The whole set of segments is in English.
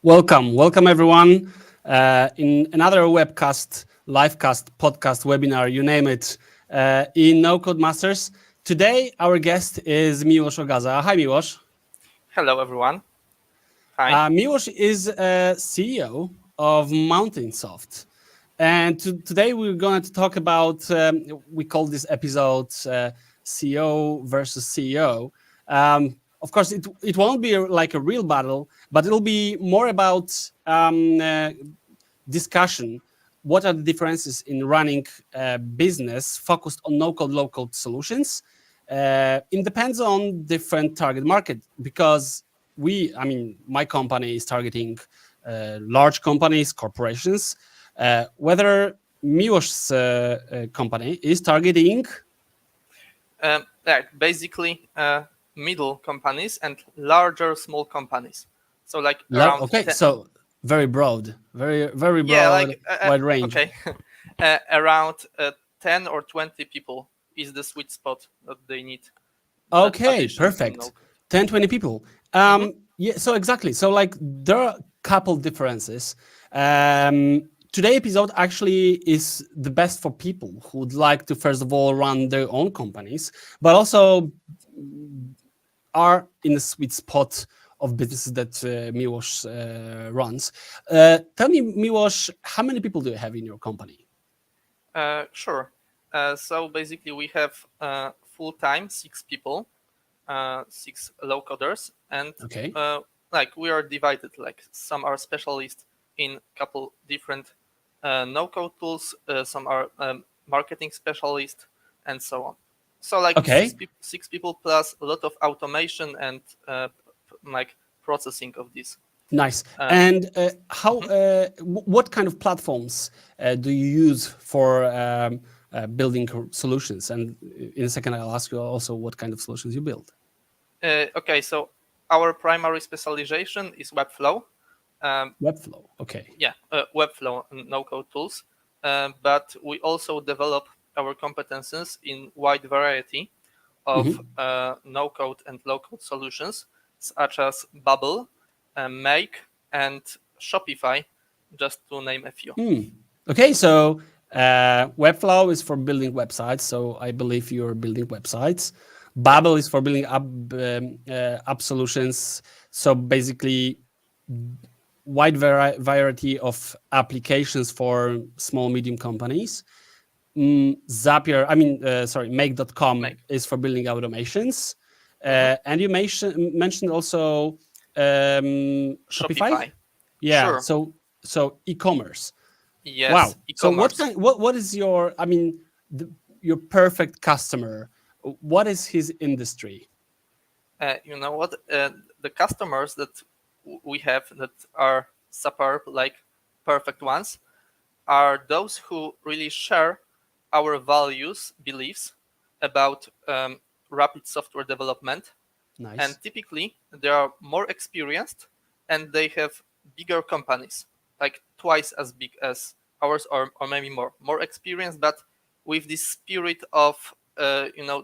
Welcome everyone in another webcast, livecast, podcast, webinar, you name it, in No Code Masters. Today, our guest is Miłosz Ogaza. Hi, Miłosz. Hello, everyone. Hi. Miłosz is CEO of MountainSoft. And today we're going to talk about, we call this episode CEO versus CEO. Of course, it won't be like a real battle, but it'll be more about discussion. What are the differences in running a business focused on no-code, low-code solutions? It depends on different target market because my company is targeting large companies, corporations. Whether Miłosz's company is targeting basically middle companies and larger small companies. So like around so very broad, very broad, wide range. Okay, around 10 or 20 people is the sweet spot that they need. Okay, perfect. 10, 20 people. Yeah, so exactly. So like there are a couple differences. Today's episode actually is the best for people who would like to, first of all, run their own companies, but also are in the sweet spot of businesses that Miłosz runs. Tell me, Miłosz, how many people do you have in your company? Sure. So basically we have full-time 6 people, 6 low-coders, and like we are divided, like some are specialists in a couple different no-code tools, some are marketing specialists, and so on. So like 6 people plus a lot of automation and like processing of this. Nice. And what kind of platforms do you use for building solutions? And in a second, I'll ask you also what kind of solutions you build. Okay, so our primary specialization is Webflow. Webflow, okay. Yeah, Webflow no-code tools. But we also develop our competences in wide variety of no-code and low-code solutions, such as Bubble, Make, and Shopify, just to name a few. Okay, so Webflow is for building websites, so I believe you're building websites. Bubble is for building app solutions, so basically wide variety of applications for small, medium companies. Zapier, Make.com is for building automations. And you mentioned also Shopify? Yeah, sure. So e-commerce. Yes. Wow. E-commerce. So what is your, your perfect customer? What is his industry? You know what? The customers that we have that are superb, like perfect ones, are those who really share our values, beliefs about rapid software development. Nice. And typically they are more experienced and they have bigger companies, like twice as big as ours or maybe more experienced, but with this spirit of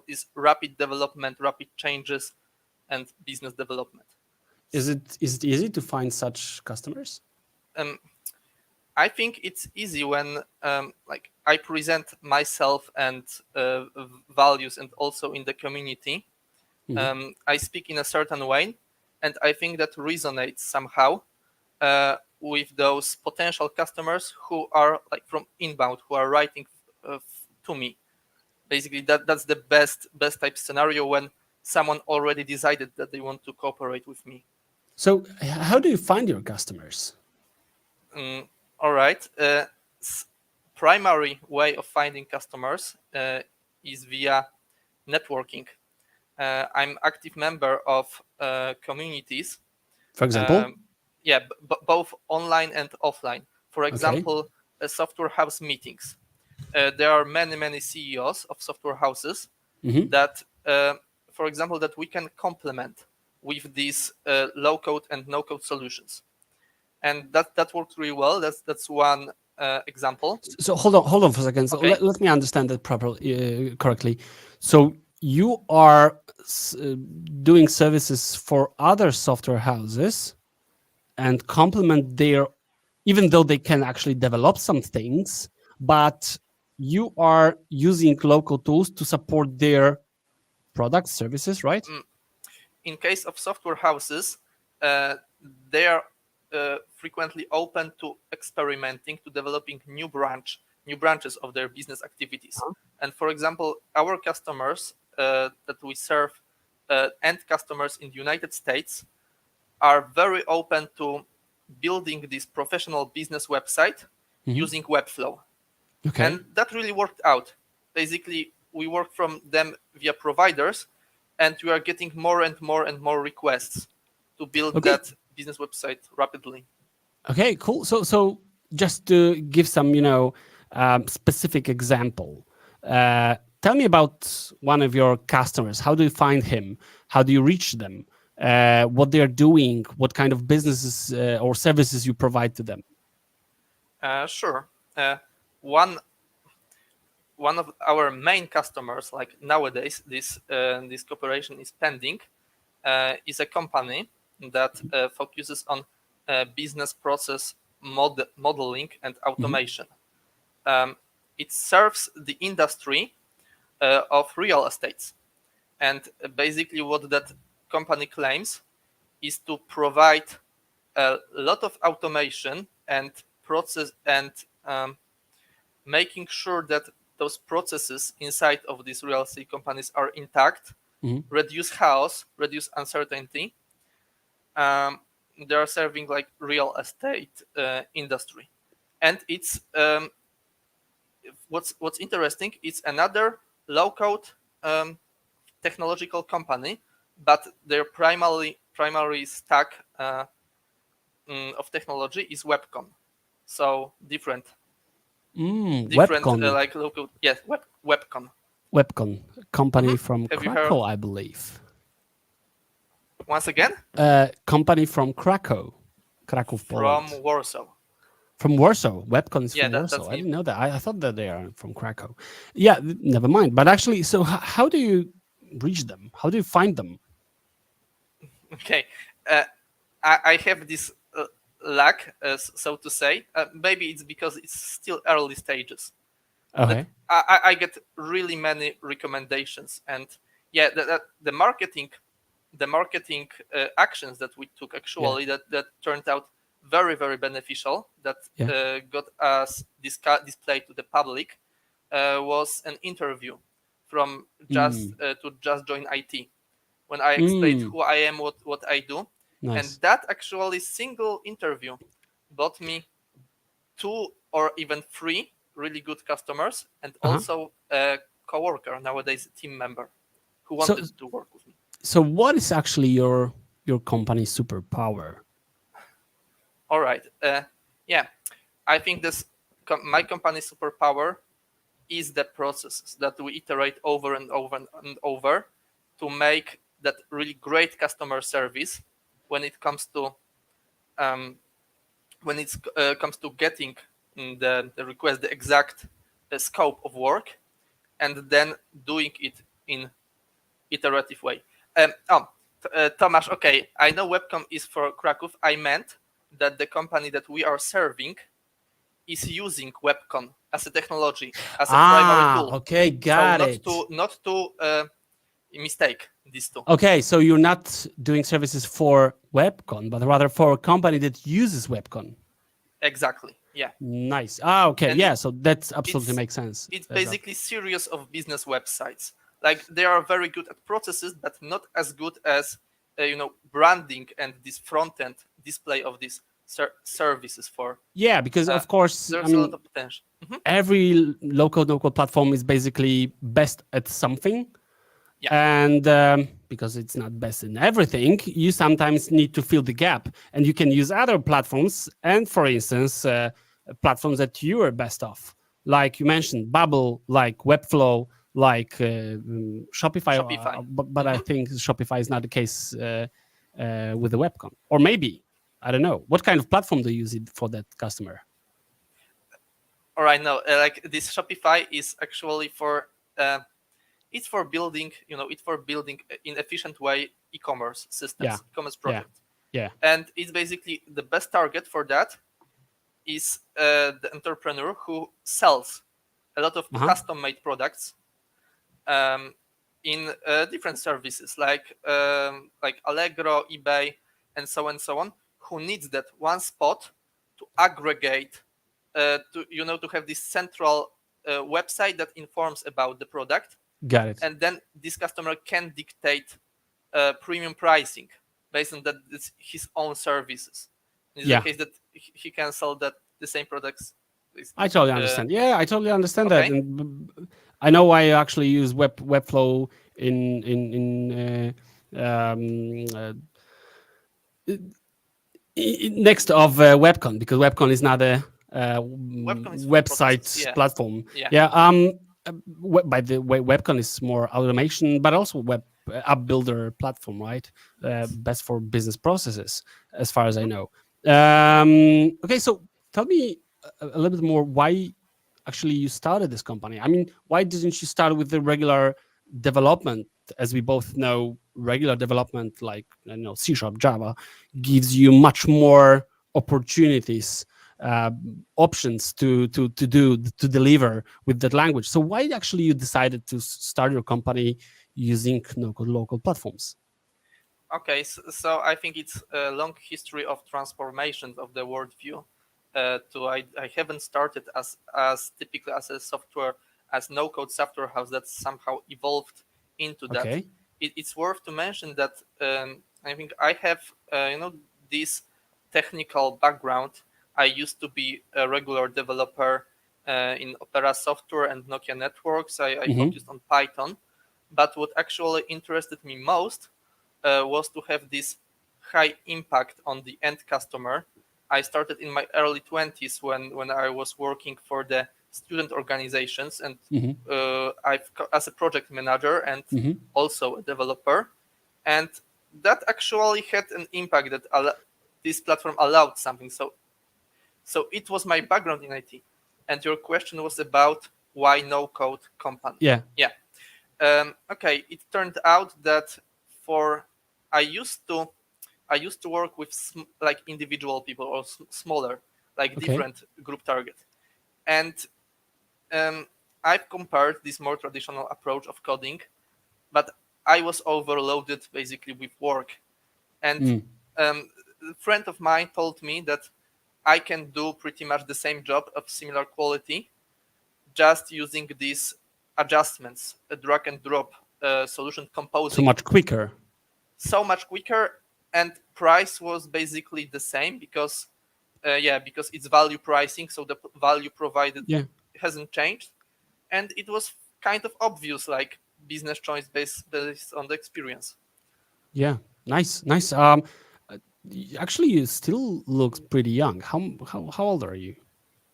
this rapid development, rapid changes, and business development. Is it easy to find such customers? I think it's easy when like I present myself and values, and also in the community. I speak in a certain way, and I think that resonates somehow with those potential customers who are like from inbound, who are writing to me. Basically, that's the best type scenario when someone already decided that they want to cooperate with me. So how do you find your customers? All right. Primary way of finding customers is via networking. I'm active member of communities. For example? Both online and offline. For example, software house meetings. There are many CEOs of software houses that, for example, that we can complement with these low-code and no-code solutions. And that works really well. That's one example. So hold on for a second. So let me understand that correctly. So you are doing services for other software houses and complement their, even though they can actually develop some things, but you are using local tools to support their products, services, right? In case of software houses, they are frequently open to experimenting, to developing new branches of their business activities. And for example, our customers that we serve, end customers in the United States, are very open to building this professional business website using Webflow. Okay. And that really worked out. Basically, we work from them via providers, and we are getting more and more and more requests to build that business website rapidly. Okay, cool. So just to give some, specific example, tell me about one of your customers. How do you find him? How do you reach them? What they are doing? What kind of businesses or services you provide to them? Sure. One of our main customers, like nowadays, this cooperation is pending, is a company that focuses on business process modeling and automation. It serves the industry of real estates, and basically what that company claims is to provide a lot of automation and process and making sure that those processes inside of these real estate companies are intact, reduce chaos, reduce uncertainty. They are serving like real estate industry, and it's what's interesting. It's another low-code technological company, but their primary stack of technology is Webcon, so different. Webcon. Like local, yes, Webcon. Webcon, company from Krakow, I believe. Once again? Company from Krakow, Poland. From Warsaw. From Warsaw. Webcon is from Warsaw. I didn't know that. I thought that they are from Krakow. Yeah, never mind. But actually, so how do you reach them? How do you find them? Okay. I have this lack, so to say. Maybe it's because it's still early stages. Okay. I get really many recommendations, and yeah, the marketing actions that we took actually that turned out very, very beneficial, that got us displayed to the public, was an interview from Just Join IT, when I explained who I am, what I do. Nice. And that actually single interview bought me 2 or even 3 really good customers, and also a coworker, nowadays a team member, who wanted to work with me. So what is actually your company's superpower? All right. I think my company's superpower is the processes that we iterate over and over and over to make that really great customer service when it comes to getting the request, the exact scope of work, and then doing it in iterative way. Tomasz, okay, I know Webcon is for Kraków. I meant that the company that we are serving is using Webcon as a technology, as a primary tool. Okay, got it. Not to mistake these two. Okay, so you're not doing services for Webcon, but rather for a company that uses Webcon. Exactly. Yeah. Nice. Okay. And so that absolutely makes sense. It's basically series of business websites. Like, they are very good at processes, but not as good as branding and this front end display of these services for. Yeah, because of course there's a lot of potential. Every local platform is basically best at something. Yeah. And because it's not best in everything, you sometimes need to fill the gap, and you can use other platforms. And for instance, platforms that you are best of, like you mentioned, Bubble, like Webflow, like Shopify. But I think Shopify is not the case with the Webcon. Or maybe, I don't know. What kind of platform do you use it for that customer? All right, no, like this Shopify is actually for. It's for building, in efficient way e-commerce systems, e-commerce projects. Yeah. And it's basically the best target for that is the entrepreneur who sells a lot of custom-made products in different services like Allegro, eBay, and so on, who needs that one spot to aggregate, to have this central website that informs about the product. Got it. And then this customer can dictate premium pricing based on that it's his own services. In the case that he can sell that the same products. I totally understand. I totally understand that. And I know why I actually use Webflow next of Webcon, because Webcon is not a website platform. By the way, Webcon is more automation, but also web app builder platform, right? Best for business processes, as far as I know. Okay, so tell me a little bit more why actually you started this company. I mean, why didn't you start with the regular development? As we both know, regular development like C#, Java, gives you much more opportunities, options to deliver with that language. So why actually you decided to start your company using no-code local platforms? Okay, so I think it's a long history of transformations of the worldview. I haven't started as typically as a software, as no-code software house that somehow evolved into that. Okay. It's worth to mention that I think I have this technical background. I used to be a regular developer in Opera software and Nokia networks. I focused on Python, but what actually interested me most was to have this high impact on the end customer. I started in my early 20s when I was working for the student organizations, and as a project manager and also a developer, and that actually had an impact that this platform allowed something. So it was my background in IT, and your question was about why no code company. Yeah. Okay, it turned out that I used to work with like individual people or smaller, like different group target, and I've compared this more traditional approach of coding, but I was overloaded basically with work, and a friend of mine told me that I can do pretty much the same job of similar quality, just using these adjustments, a drag and drop solution composing. So much quicker, and price was basically the same because it's value pricing, so the value provided hasn't changed, and it was kind of obvious, like business choice based on the experience. Yeah, nice. Actually, you still look pretty young. How old are you?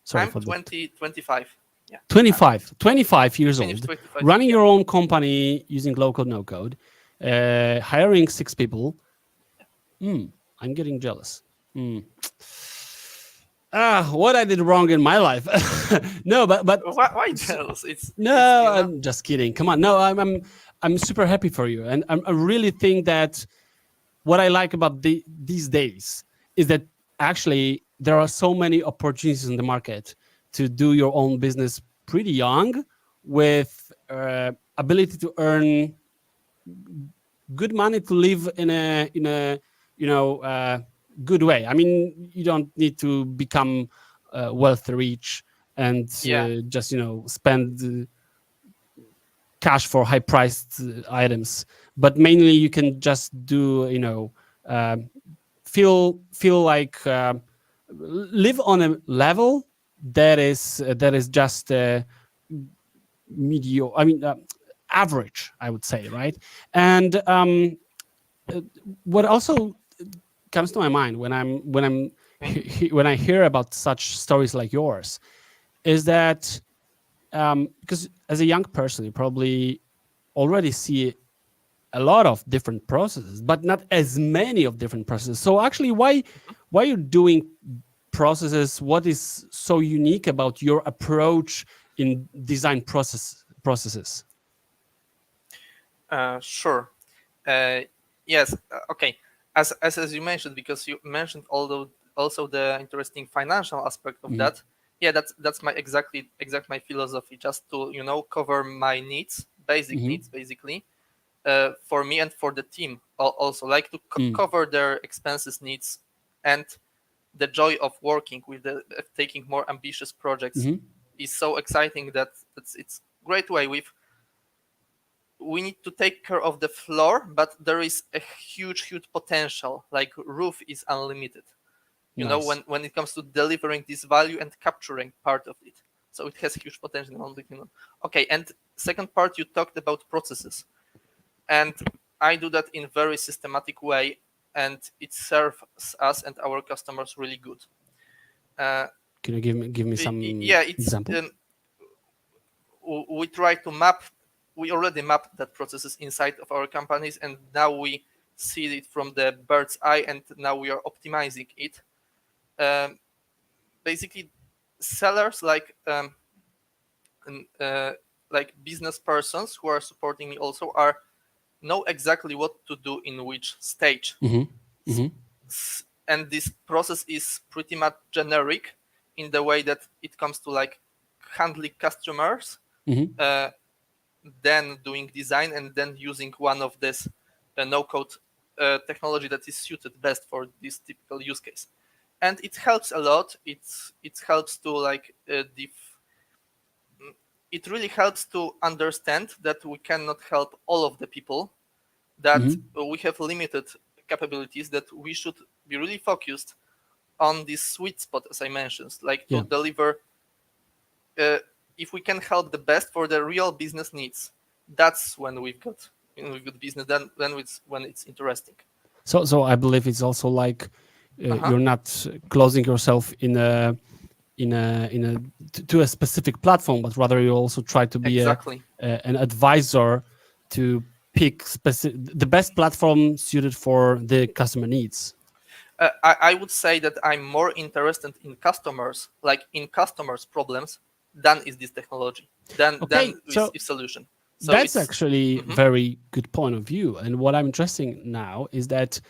Sorry, I'm 25. Yeah. 25 years old, 25, running your own company using low-code, no-code, hiring 6 people. I'm getting jealous. What I did wrong in my life. No, but why jealous? I'm just kidding. Come on. No, I'm super happy for you, and I really think that what I like about these days is that actually there are so many opportunities in the market to do your own business pretty young, with ability to earn good money to live in a good way. I mean, you don't need to become wealthy rich and just spend cash for high priced items, but mainly you can just do feel like live on a level that is just mediocre. I mean, average, I would say, right? And what also comes to my mind when I hear about such stories like yours is that because as a young person, you probably already see a lot of different processes, but not as many of different processes. So actually, why you're doing processes? What is so unique about your approach in design processes? Sure. Yes. Okay. as you mentioned, because you mentioned also the interesting financial aspect of that. Yeah, that's my exact my philosophy, just to cover my needs, basic needs basically, for me and for the team also, like to cover their expenses needs, and the joy of working with taking more ambitious projects is so exciting that it's great way. We need to take care of the floor, but there is a huge potential. Like roof is unlimited. When it comes to delivering this value and capturing part of it. So it has huge potential. Okay, and second part, you talked about processes. And I do that in very systematic way, and it serves us and our customers really good. Can you give me some example? We try to map. We already mapped that processes inside of our companies, and now we see it from the bird's eye, and now we are optimizing it. Basically, sellers like business persons who are supporting me also know exactly what to do in which stage. And this process is pretty much generic in the way that it comes to like handling customers, then doing design, and then using one of this no-code technology that is suited best for this typical use case. And it helps a lot. It helps to like it really helps to understand that we cannot help all of the people, that we have limited capabilities, that we should be really focused on this sweet spot, as I mentioned, like to deliver. If we can help the best for the real business needs, that's when we've got business. Then when it's interesting. So I believe it's also like you're not closing yourself to a specific platform, but rather you also try to be an advisor to pick the best platform suited for the customer needs. I would say that I'm more interested in customers, like in customers' problems, than is this technology, than is solution. So that's actually very good point of view. And what I'm interested now is that,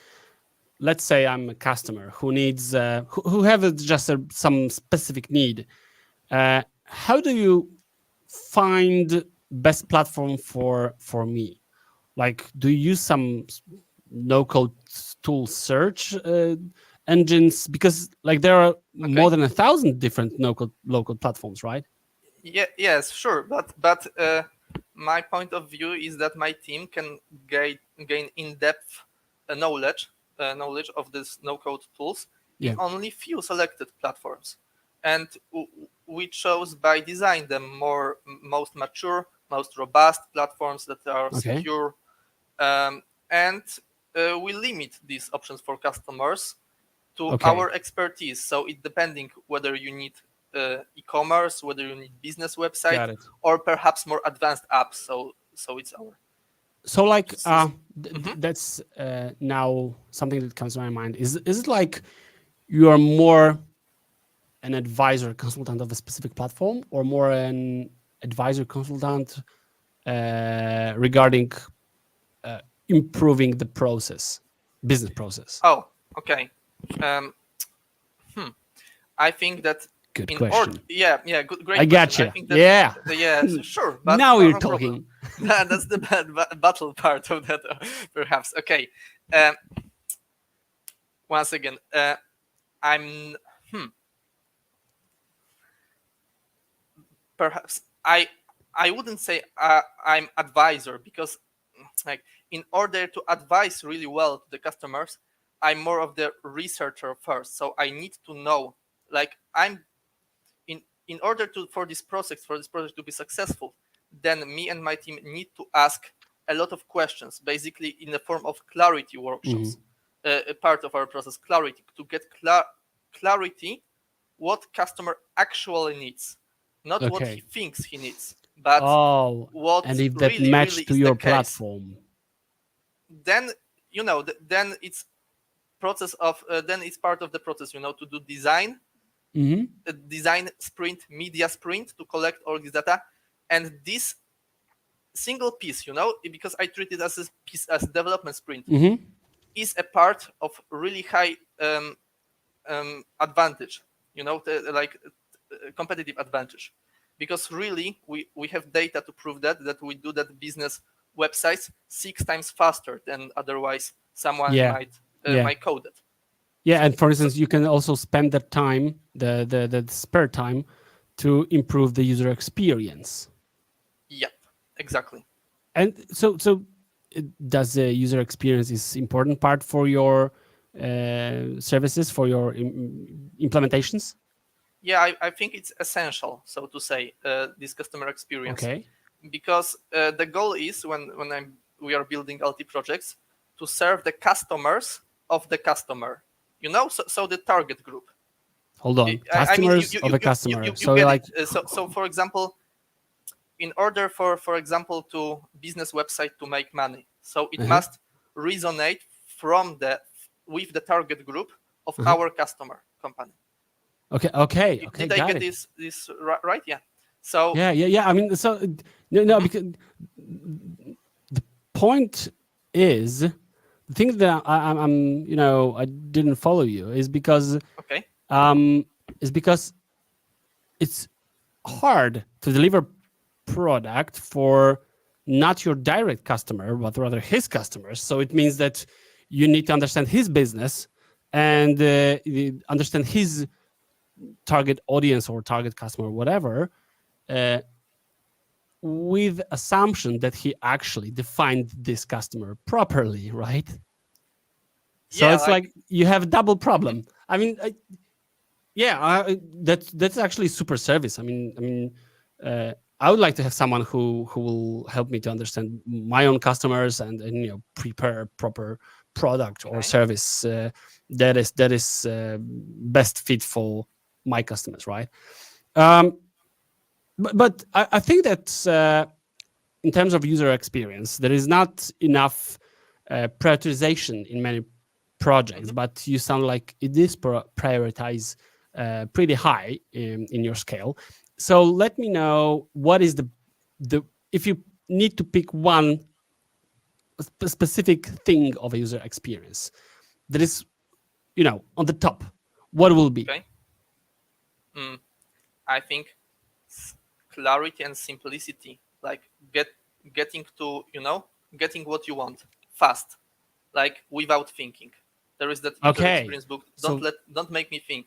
let's say I'm a customer who needs who have just some specific need. How do you find best platform for me? Like, do you use some no-code tool search engines? Because like there are more than 1,000 different local platforms, right? Yeah, yes, sure. But my point of view is that my team can gain in-depth knowledge of these no-code tools in only few selected platforms, and we chose by design the most mature, most robust platforms that are secure, and we limit these options for customers to our expertise. So it depending whether you need e-commerce, whether you need business website, or perhaps more advanced apps. So it's our. So like that's now something that comes to my mind. Is it like you are more an advisor consultant of a specific platform, or more an advisor consultant regarding improving the business process? Oh, okay. I think that good question. Great. I got you. Sure. But now you're talking. That's the battle part of that, perhaps. Okay. Once again, I'm. Perhaps I wouldn't say I'm advisor, because like in order to advise really well to the customers, I'm more of the researcher first. So I need to know, like I'm in order for this project to be successful, then me and my team need to ask a lot of questions, basically in the form of clarity workshops. A part of our process, clarity, to get clarity what customer actually needs, not what he thinks he needs, but what and if that really, match really to is your the case. platform. Then then it's process of then it's part of the process, to do design, design sprint, media sprint, to collect all this data, and this single piece, because I treat it as a piece, as development sprint. is a part of really high advantage, competitive advantage, because really we have data to prove that we do that business websites 6 times faster than otherwise someone might code it. Yeah, and for instance, you can also spend that time, the spare time, to improve the user experience. Yep, exactly. And so does the user experience is important part for your services, for your implementations? Yeah, I think it's essential, so to say, this customer experience. Okay. Because the goal is when we are building LT projects to serve the customers of the customer, so the target group. Hold on, customers of a customer. So for example, in order for example to business website to make money, so it must resonate with the target group of our customer company. Okay. Did I get this right? Yeah. So yeah. I mean, so no, because the point is, the thing that I'm I didn't follow you is because it's hard to deliver product for not your direct customer, but rather his customers. So it means that you need to understand his business and understand his target audience or target customer, whatever, with assumption that he actually defined this customer properly, right? So it's like you have a double problem. I mean, that's actually super service. I mean, I would like to have someone who will help me to understand my own customers and prepare proper product or service that is best fit for my customers, right? But I think that in terms of user experience, there is not enough prioritization in many projects, but you sound like it is prioritized pretty high in your scale. So let me know what is the if you need to pick one specific thing of a user experience that is on the top, what will be? I think clarity and simplicity, like getting what you want fast, like without thinking. There is that user experience book. Don't make me think.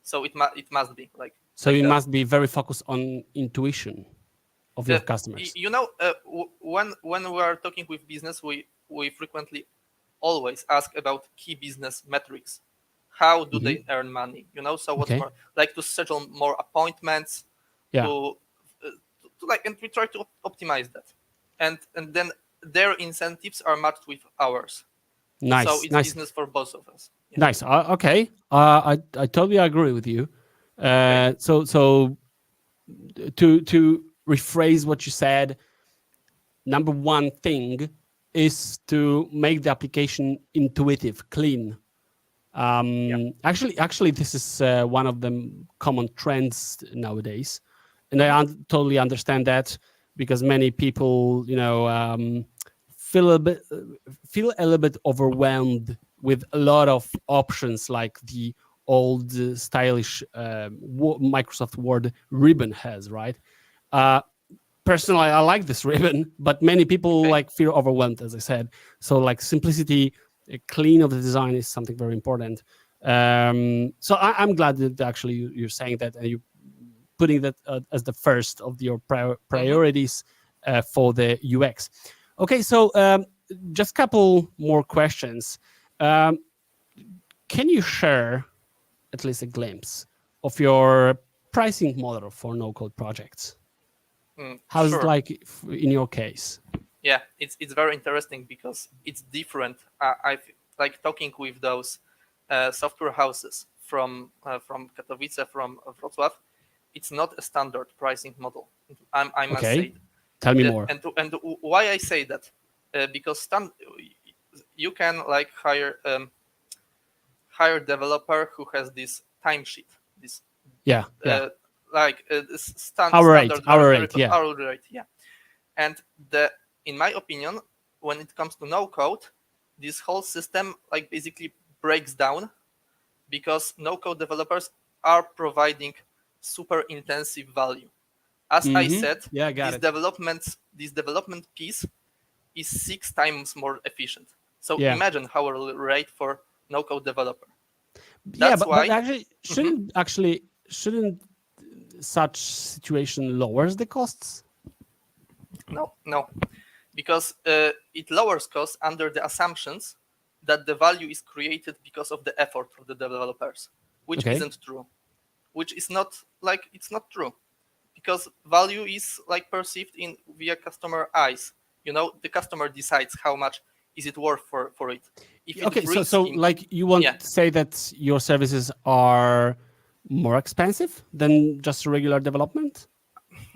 So it must be like. So you must be very focused on intuition of your customers. When we are talking with business, we frequently always ask about key business metrics. How do they earn money? So what's more like to schedule more appointments, to and we try to optimize that, and then their incentives are matched with ours. Nice. So it's business for both of us. Yeah. Nice. Okay. I totally agree with you. So to rephrase what you said, number one thing is to make the application intuitive, clean. Actually, this is one of the common trends nowadays, and I totally understand that because many people, feel a little bit overwhelmed with a lot of options, like the old stylish Microsoft Word ribbon has, right? Personally, I like this ribbon, but many people feel overwhelmed, as I said. So like simplicity, clean of the design is something very important. So I'm glad that actually you're saying that and you're putting that as the first of your priorities for the UX. Okay, so just a couple more questions. Can you share at least a glimpse of your pricing model for no-code projects? How's it like in your case? Yeah, it's very interesting because it's different. I've like talking with those software houses from Katowice, from Wrocław. It's not a standard pricing model. I must say. Tell me more. And why I say that? Because you can like hire developer who has this timesheet. This hour rate, yeah. And in my opinion, when it comes to no code, this whole system like basically breaks down because no-code developers are providing super intensive value. As I said, this development piece is 6 times more efficient. So imagine hourly rate for no-code developer. That's but actually shouldn't such situation lowers the costs? No, because it lowers costs under the assumptions that the value is created because of the effort of the developers, which isn't true. Which is not like it's not true, because value is like perceived in via customer eyes. The customer decides how much is it worth for it. So like you want to say that your services are more expensive than just regular development?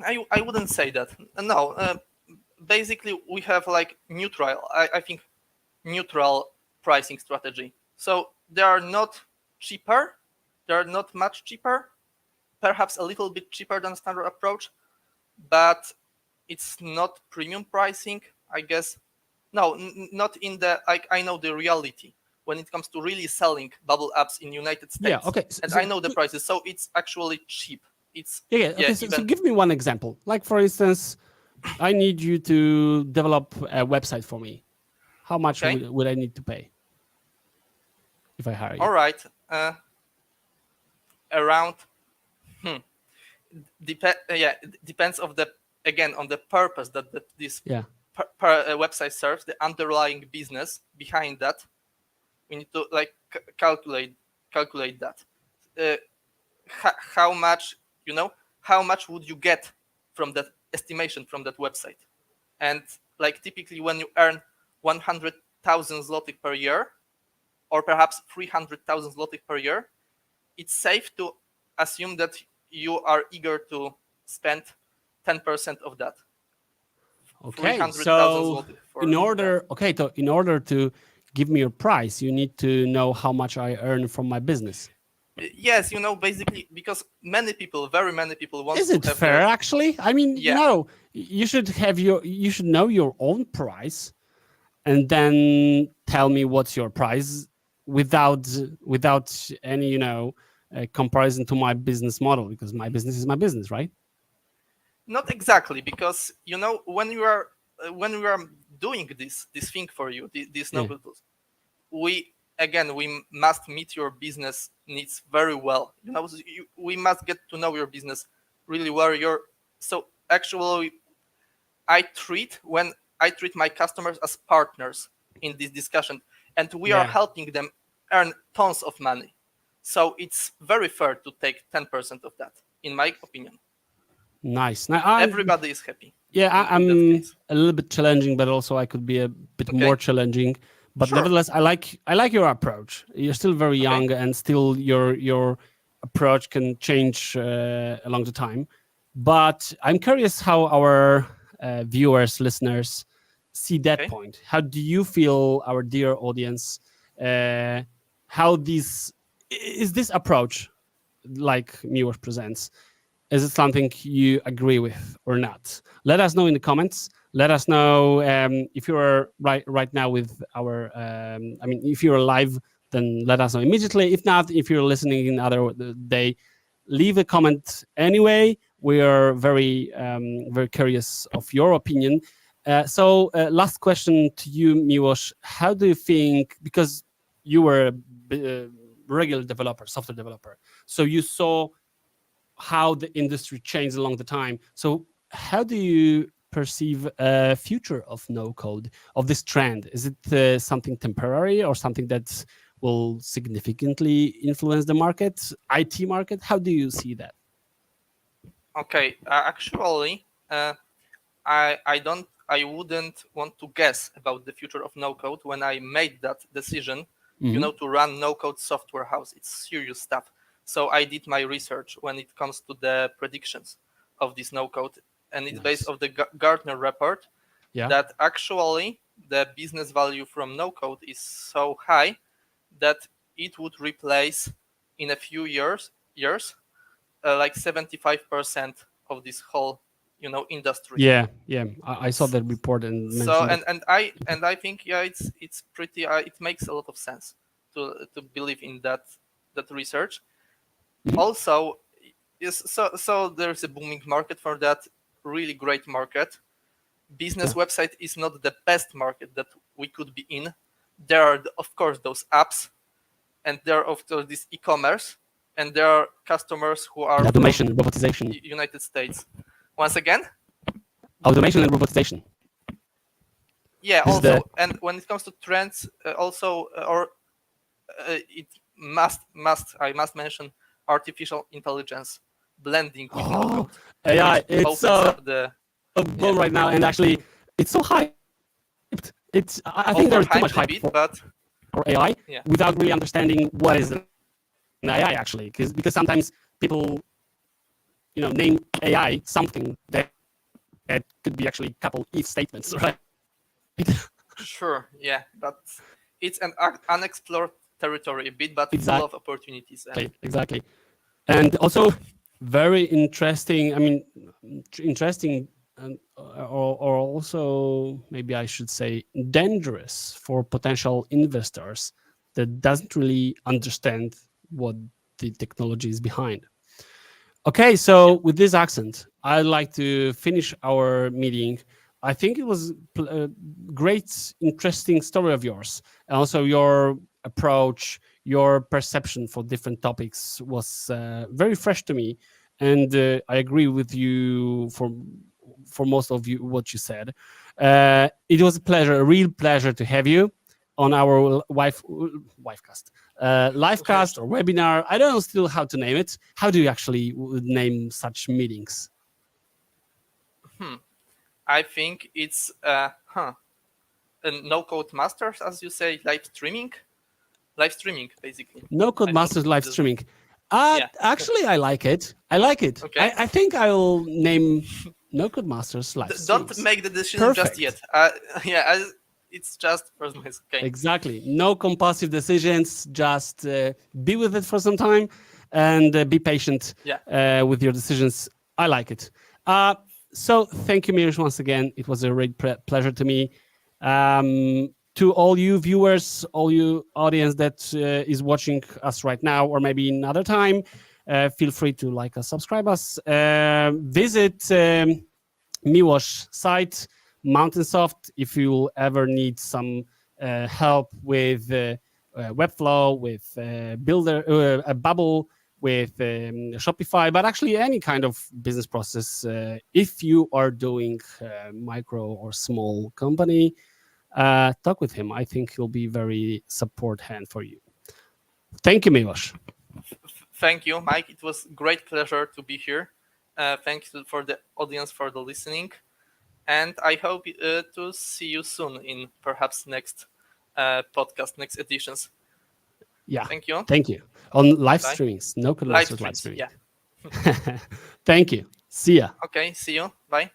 I wouldn't say that. No, basically we have like neutral. I think neutral pricing strategy. So they are not cheaper. They are not much cheaper. Perhaps a little bit cheaper than standard approach, but it's not premium pricing, I guess. No, not in the, I know the reality when it comes to really selling bubble apps in United States. And I know the prices, so it's actually cheap. So give me one example. Like, for instance, I need you to develop a website for me. How much would I need to pay if I hire you? All right. Around, depends on the purpose that this website serves, the underlying business behind that. We need to like calculate that. How much would you get from that estimation from that website? And like typically when you earn 100,000 zlotys per year, or perhaps 300,000 zlotys per year, it's safe to assume that you are eager to spend 10% of that. So in order to give me your price, you need to know how much I earn from my business. Yes, basically because very many people want to have. Is it fair actually? I mean, you should know your own price and then tell me what's your price without any comparison to my business model, because my business is my business, right? Not exactly, because when we are doing this thing for you, these no tools, we must meet your business needs very well. We must get to know your business really well. So actually, I treat my customers as partners in this discussion, and we are helping them earn tons of money. So it's very fair to take 10% of that, in my opinion. Nice. Now everybody is happy. Yeah, I'm a little bit challenging, but also I could be a bit more challenging. But nevertheless, I like your approach. You're still very young, and still your approach can change along the time. But I'm curious how our viewers, listeners see that point. How do you feel, our dear audience? How is this approach, like Miłosz presents? Is it something you agree with or not? Let us know in the comments. Let us know if you're right now with our. If you're live, then let us know immediately. If not, if you're listening in other day, leave a comment anyway. We are very very curious of your opinion. So last question to you, Miłosz. How do you think, because you were a regular developer, software developer, so you saw how the industry changed along the time. So how do you perceive a future of no code, of this trend? Is it something temporary or something that will significantly influence the market, IT market? How do you see that? Okay, actually, I wouldn't want to guess about the future of no code when I made that decision, to run no code software house. It's serious stuff. So I did my research when it comes to the predictions of this no code, and it's based on the Gartner report that actually the business value from no code is so high that it would replace in a few years like 75% of this whole industry. Yeah. I saw that report and So mentioned and I think it's pretty it makes a lot of sense to believe in that research. Also, yes, so there's a booming market for that, really great market. Business website is not the best market that we could be in. There are of course those apps, and there are of course this e-commerce, and there are customers who are automation and robotization. United States. Once again, Automation and robotization. yeah. This is Also, and when it comes to trends, also it must I must mention artificial intelligence blending with no code. AI, it's Opens up the boom right now, and actually, it's so hyped. I think there's too much hype for AI without really understanding what is an AI actually, because sometimes people, name AI something that could be actually a couple if statements, right? Sure, yeah, but it's an unexplored territory a bit, but full of opportunities. Exactly. And also very interesting, interesting, or also maybe I should say dangerous for potential investors that doesn't really understand what the technology is behind. Okay, so with this accent, I'd like to finish our meeting. I think it was a great, interesting story of yours. And also your approach, your perception for different topics was very fresh to me. And I agree with you for most of you what you said. It was a real pleasure to have you on our livecast or webinar. I don't know still how to name it. How do you actually name such meetings? I think it's a no-code masters, as you say, live streaming basically. No-code masters live streaming. Actually, I like it. Okay. I think I'll name no-code masters live streaming. Don't make the decision just yet. It's just personalized. Okay. Exactly. No compulsive decisions. Just be with it for some time and be patient with your decisions. I like it. So thank you, Miłosz, once again. It was a great pleasure to me. To all you viewers, all you audience that is watching us right now, or maybe another time, feel free to like us, subscribe us. Visit Miłosz site, MountainSoft, if you ever need some help with Webflow, with Builder, a Bubble, with Shopify, but actually any kind of business process. If you are doing micro or small company, talk with him. I think he'll be very support hand for you. Thank you, Miłosz. Thank you, Mike. It was great pleasure to be here. Thanks for the audience for the listening. And I hope to see you soon in perhaps next podcast, next editions. Yeah. Thank you. Thank you. On live streamings. No live streaming. Yeah. Thank you. See ya. Okay. See you. Bye.